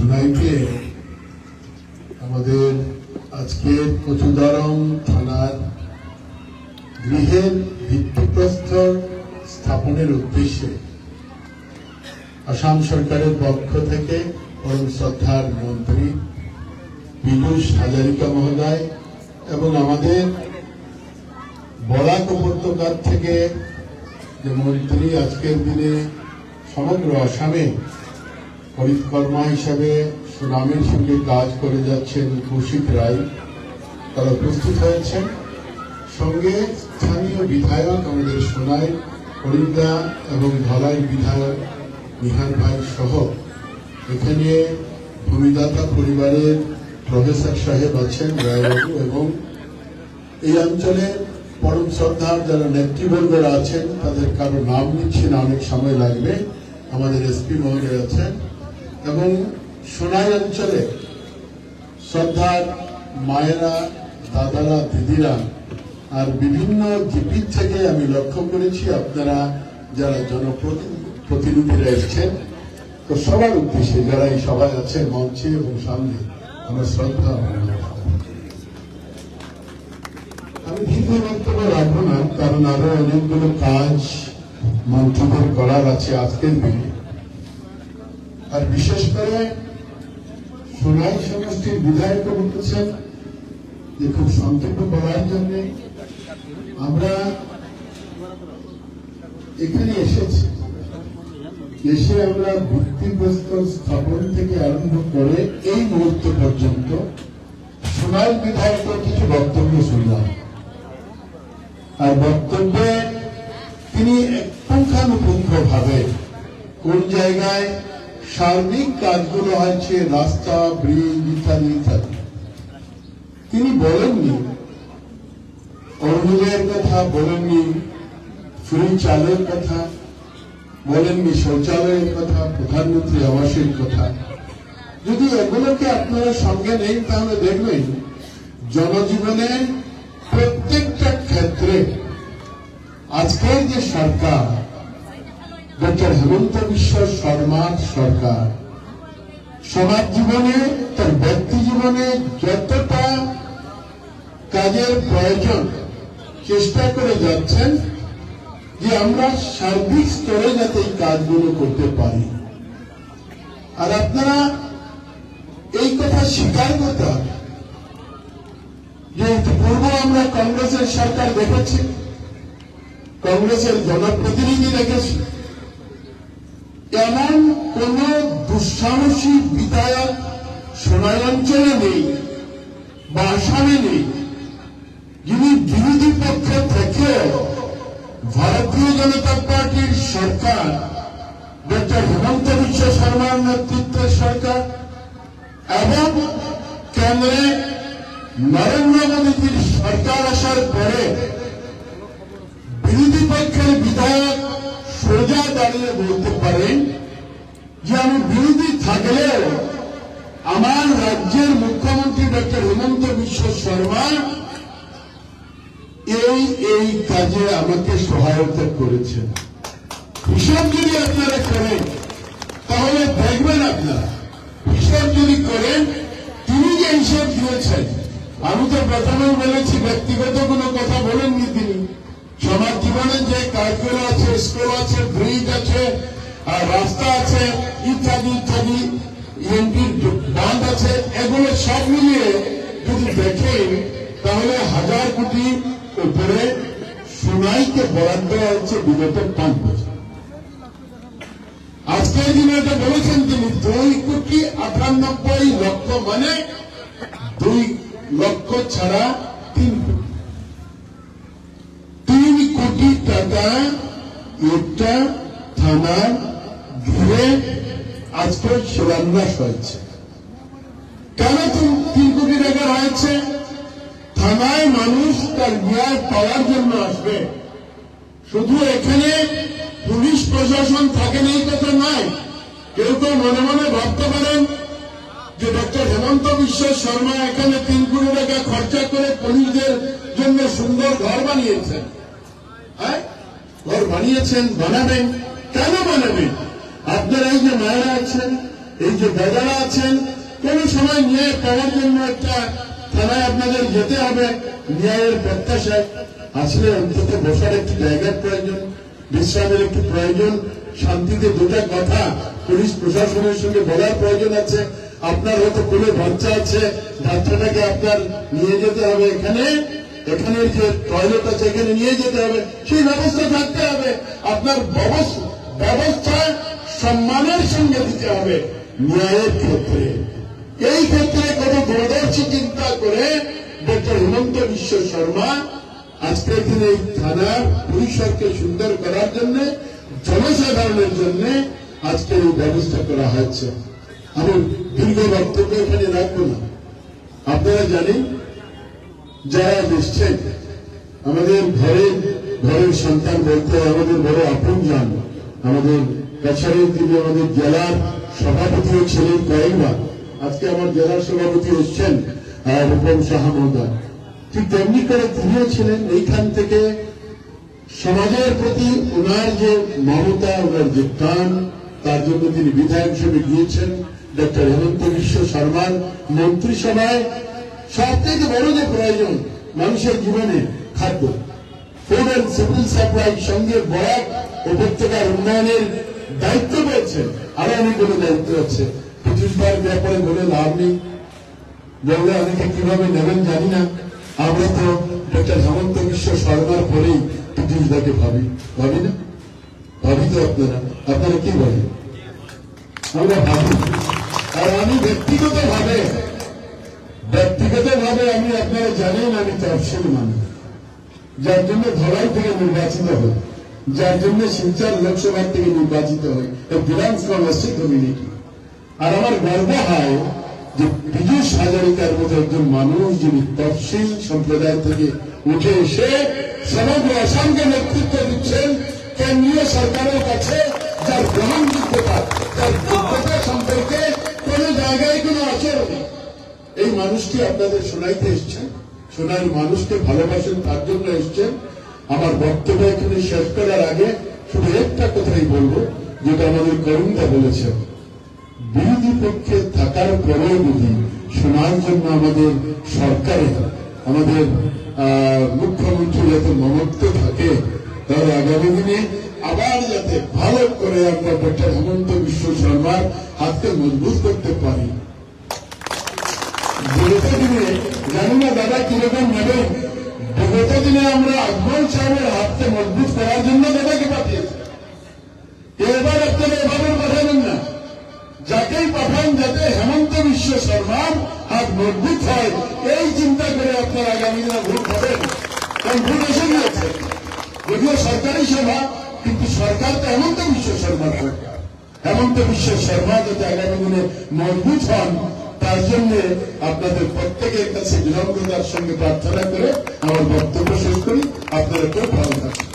সোনাইতে আমাদের আজকের কচুদরম থানার গৃহের ভিত্তিপ্রস্তর স্থাপনের উদ্দেশ্যে আসাম সরকারের পক্ষ থেকে পরম শ্রদ্ধার মন্ত্রী পীযূষ হাজারিকা মহোদয় এবং আমাদের বরাক উপত্যকার থেকে যে মন্ত্রী আজকের দিনে সমগ্র আসামে পরিকর্মা হিসাবে সুনামের সঙ্গে কাজ করে যাচ্ছেন কৌশিক রায়, তারা উপস্থিত হয়েছেন। সঙ্গে স্থানীয় বিধায়ক আমাদের সোনাই হরিন্দা এবং ধলাই বিধায়ক নিহার ভাই সহ এখানে ভূমিদাতা পরিবারের প্রফেসর সাহেব আছেন রায়বাবু, এবং এই অঞ্চলে পরম শ্রদ্ধার যারা নেতৃবর্গরা আছেন তাদের কারো নাম নিচ্ছি না, অনেক সময় লাগবে। আমাদের এসপি মহোদয় আছেন এবং সোনাই অঞ্চলে শ্রদ্ধার মায়েরা, দাদারা, দিদিরা আর বিভিন্ন জিপির থেকে আমি লক্ষ্য করেছি আপনারা যারা জনপ্রতিনিধিরা এসছেন, তো সবার উদ্দেশ্যে যারা এই সভায় আছেন মঞ্চে এবং সামনে আমার শ্রদ্ধা। আমি দীর্ঘ বক্তব্য রাখবো না, কারণ আরো অনেকগুলো কাজ মন্ত্রীদের করার আছে আজকের দিনে। আর বিশেষ করে সোনাই সমষ্টির বিধায়ক বলতেছেন যে খুব সংক্ষেপ করার জন্য আমরা এখানে এসেছি। এসে আমরা ভিত্তিপ্রস্তর স্থাপন থেকে আরম্ভ করে এই মুহূর্ত পর্যন্ত সোনাই বিধায়কের কিছু বক্তব্য শুনলাম। আর বক্তব্যে তিনি পুঙ্খানুপুঙ্খভাবে কোন জায়গায় সার্বিক কাজগুলো হচ্ছে, রাস্তা, ব্রিজ ইত্যাদি ইত্যাদি, তিনি বলেননি। অরুণের কথা বলেননি, ফ্রি চালের কথা বলেননি, শৌচালয়ের কথা, প্রধানমন্ত্রী আবাসের কথা। যদি এগুলোকে আপনারা সঙ্গে নেন তাহলে দেখবেন জনজীবনে প্রত্যেকটা ক্ষেত্রে আজকের যে সরকার, ডক্টর হেমন্ত বিশ্ব শর্মার সরকার, সমাজ জীবনে তার ব্যক্তি জীবনে যতটা কাজের প্রয়োজন চেষ্টা করে যাচ্ছেন যে আমরা সার্বিক স্তরে যাতে এই কাজগুলো করতে পারি। আর আপনারা এই কথা স্বীকার করতে হবে যে পূর্ব আমরা কংগ্রেসের সরকার দেখেছি, কংগ্রেসের জনপ্রতিনিধি দেখেছি, এমন কোন দুঃসাহসী বিধায়ক সোনাই অঞ্চলে নেই বা আসামে নেই যিনি বিরোধী পক্ষে থেকে ভারতীয় জনতা পার্টির সরকার, ডক্টর হেমন্ত বিশ্ব শর্মার নেতৃত্বের সরকার এবং কেন্দ্রে নরেন্দ্র মোদীজির সরকার আসার পরে বিরোধী পক্ষের বিধায়ক সোজা দাঁড়িয়ে বলতে পারেন যে আমি বিরোধী থাকলেও আমার রাজ্যের মুখ্যমন্ত্রী ডক্টর হেমন্ত বিশ্ব শর্মা এই কাজে আমাকে সহায়তা করেছেন। হিসাব যদি আপনারা করেন তাহলে দেখবেন, আপনারা হিসাব যদি করেন তিনি যে হিসাব দিয়েছেন, আমি তো প্রথমেই বলেছি ব্যক্তিগত কোনো কথা বলেননি তিনি। সমাজ জীবনে যে কাজগুলো আছে, স্কুল আছে, ব্রিজ আছে, আর রাস্তা আছে ইত্যাদি ইত্যাদি, এমপির বাঁধ আছে, এগুলো সব মিলিয়ে যদি দেখেন তাহলে 1000 কোটি উপরে সোনাইকে বরাদ্দ দেওয়া হচ্ছে বিগত 5 বছর। আজকের দিনে এটা বলেছেন তিনি 2,98,00,000 মানে 2 লক্ষ ছাড়া 3 কোটি। 3 কোটি টাকা একটা থানার ঘিরে আজকে শিলান্যাস হয়েছে। কেন 3 কোটি টাকা হয়েছে? থানায় মানুষ তার ন্যায় পাওয়ার জন্য আসবে। শুধু এখানে পুলিশ প্রশাসন থাকেন এই কথা নয়। কেউ কেউ মনে মনে ভাবতে পারেন যে ডক্টর হেমন্ত বিশ্ব শর্মা এখানে 3 কোটি টাকা খরচা করে পুলিশদের জন্য সুন্দর ঘর বানিয়েছেন। হ্যাঁ, ঘর বানিয়েছেন, বানাবেন। কেন বানাবেন? আপনারা এই যে মায়েরা আছেন, এই যে দাদারা আছেন, কোন সময় ন্যায় পাওয়ার জন্য একটা থানায় আপনাদের যেতে হবে ন্যায়ের প্রত্যাশায়, আসলে অন্তত বসার একটি জায়গার প্রয়োজন, বিশ্রামের একটু প্রয়োজন, শান্তিতে দুটা কথা পুলিশ প্রশাসনের সঙ্গে বলার প্রয়োজন আছে। আপনার হয়তো কোনো বাচ্চা আছে, বাচ্চাটাকে আপনার নিয়ে যেতে হবে এখানে যে টয়লেট আছে এখানে নিয়ে যেতে হবে, সেই ব্যবস্থা থাকতে হবে। আপনার ব্যবস্থা সম্মানের সঙ্গে দিতে হবে ন্যায়ের ক্ষেত্রে। এই ক্ষেত্রে কত দূরদর্শী চিন্তা করে ডক্টর হিমন্ত বিশ্ব শর্মা আজকের দিনে এই থানার পরিসরকে সুন্দর করার জন্য, জনসাধারণের জন্য আজকে এই ব্যবস্থা করা হয়েছে। আমি দীর্ঘ বক্তব্য এখানে রাখবো না। আপনারা জানেন, যারা এসছেন আমাদের ঘরের সন্তান বলতে আমাদের বড় আপনজন, আমাদের কাছাড়ের তিনি আমাদের জেলার সভাপতিও ছিলেন কয়েকবার। আজকে আমার জেলার সভাপতি এসছেন রূপম সাহা মহোদয়, ঠিক তেমনি করে তিনিও ছিলেন। এইখান থেকে সমাজের প্রতি ওনার যে মমতা, ওনার যে টান, তার জন্য তিনি বিধায়ক হিসেবে গিয়েছেন। ডক্টর হিমন্ত বিশ্ব শর্মার মন্ত্রিসভায় সবথেকে বড় যে প্রয়োজন মানুষের জীবনে খাদ্য, ফুড অ্যান্ড সিভিল সাপ্লাই সঙ্গে বরাক উপত্যকার উন্নয়নের দায়িত্ব পেয়েছেন। আরো অনেকগুলো দায়িত্ব আছে, পঁচিশবার ব্যাপারে বলে লাভ নেই, বললে অনেকে কিভাবে নেবেন জানি না। আমরা তো ডক্টর হেমন্ত বিশ্ব শর্মার পরেই পৃথিবীটাকে ভাবি না? ভাবি তো আপনারা কি বলেন? আমরা ভাবি। আর আমি ব্যক্তিগত ভাবে আমি, আপনারা জানেন আমি তফসিল মানুষ, যার জন্য ধলাই থেকে নির্বাচিত হই, যার জন্য শিলচর লোকসভা থেকে নির্বাচিত হই, বিলংস ফ্রম এসসি কমিউনিটি। আর আমার গর্ব হয় যে পীযূষ হাজারিকার মতো একজন মানুষ যিনি তফসিল সম্প্রদায় থেকে উঠে এসে সমগ্র আসামকে নেতৃত্ব দিচ্ছেন কেন্দ্রীয় সরকারের কাছে, যার গ্রহণযোগ্যতা, যার যোগ্যতা সম্পর্কে কোন জায়গায় কোনো আচরণ নেই। এই মানুষটি আপনাদের শোনাইতে এসছেন, শোনার মানুষকে ভালোবাসেন, তার জন্য এসছেন। আমার বক্তব্য এখানে শেষ করার আগে শুধু একটা কথাই বলবো, যেটা আমাদের করুণদা বলেছেন, বিরোধী পক্ষে থাকার পরেও যদি শোনার জন্য আমাদের সরকারে, আমাদের মুখ্যমন্ত্রী যাতে মমত্ব থাকে, তাহলে আগামী দিনে আবার যাতে ভালো করে আমরা ডক্টর হেমন্ত বিশ্ব শর্মার হাতকে মজবুত করতে পারি। বিগত দিনে জানি না দাদা কিরকম নেবেন, বিগত দিনে আমরা আকবর সাহেবের হাতকে মজবুত করার জন্য দাদাকে পাঠিয়েছি। এবার আপনারা এভাবে পাঠাবেন না, যাকেই পাঠান যাতে হেমন্ত বিশ্ব শর্মার হাত মজবুত হয়, এই চিন্তা করে আপনারা আগামী দিনে ভোট হবেন। কারণ ভোট এসে গিয়েছে, যদিও সরকারি সভা, কিন্তু সরকার তো হেমন্ত বিশ্ব শর্মার সরকার। হেমন্ত বিশ্ব শর্মা যাতে আগামী দিনে মজবুত হন, তার জন্য আপনাদের প্রত্যেকের কাছে বিনম্রতার সঙ্গে প্রার্থনা করে আমার বক্তব্য শেষ করি। আপনারা খুব ভালো থাকবেন।